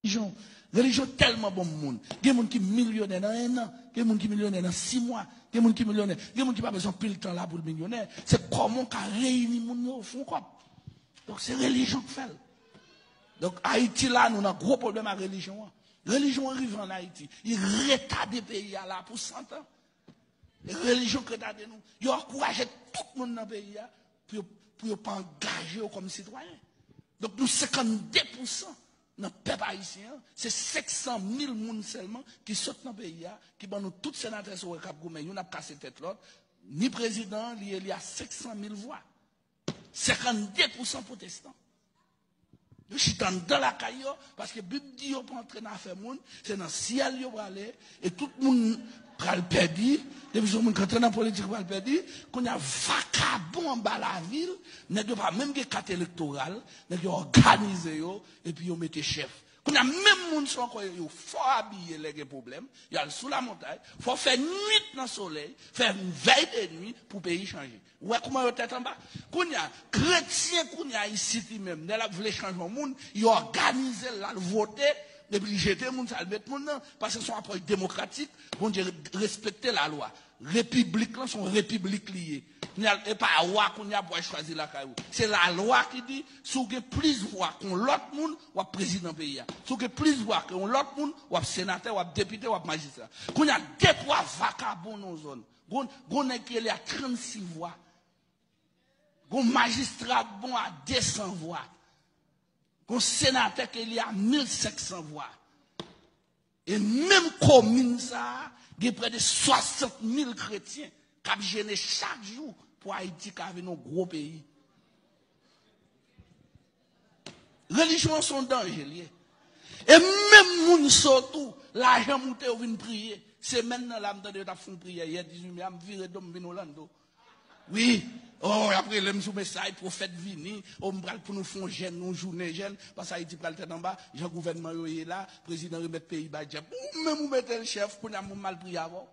religion. Religion tellement bon monde. Il y a des gens qui sont millionnaires dans un an, il y a des gens qui sont millionnaires dans 6 mois, il y a des gens qui sont millionnaires, il y a des gens qui n'ont pas besoin de pile temps là pour le millionnaire. C'est comment on réunit les gens au fond. Donc c'est religion qui fait. Donc Haïti là, nous avons un gros problème avec la religion. La religion arrive en Haïti. Il retarde le pays là pour 100 ans. La religion qui retarde nous. Il encourage tout le monde dans le pays pour ne pas engager comme citoyen. Donc nous 52%. Dans le peuple haïtien, c'est 500 000 personnes seulement qui sortent dans le pays, qui ont tous sénateurs sur le Cap Goumé, ils n'ont pas cassé tête l'autre, ni président, il y a 500 000 voix. 52% protestants. Je suis dans la caillou, parce que le but dit pour entrer dans l'affaire, c'est dans le ciel qui va aller, et tout le monde va le perdre. Depuis que vous entrez dans la politique, va le perdre. Quand il y a vacabond en bas de la ville, il n'y a pas même des cartes électorales, il y a organisé, et puis ils mettent chef. Quand il y a même des gens qui faut habiller les problèmes, il y a sous la montagne, il faut faire nuit dans le soleil, faire une veille de nuit pour le pays changer. Ouais, comment vous êtes en bas? Quand il y a chrétiens, quand il y a ici même, dans la voulait changer le monde, ils organisent la voter, et puis jeter le monde, ça le met le monde, parce que c'est une approche démocratique, on dit respecter la loi. République, là, sont républiques liées. Il n'y a pas la loi qu'on a pour choisir la caillou. C'est la loi qui dit, si vous avez plus de voix qu'on l'autre monde, ou président pays. Si vous avez plus de voix qu'on l'autre monde, ou sénateur, ou député, ou magistrat. Qu'on a 2-3 vagabonds dans la zone. Qu'on a qui est à 36 voix. Qu'on magistrat bon à 200 voix. Qu'on sénateur qui est à 1500 voix. Et même commune ça, il y a près de 60 000 chrétiens qui gênent chaque jour pour Haïti qui avait un gros pays. Religion sont dangereuses. Et même moun surtout, l'argent monté ou vient prier. C'est maintenant là, je vais faire une prière. Il y a 18 000, je vais virer d'homme vin Orlando. Oui. Oh, après, le message, prophète vini, on va pour nous faire jeune, nous journée jeune, parce que Haïti pral tête en bas, le gouvernement est là, président remet pays bas, ou même vous mettez le chef, pour nous mal prier avant.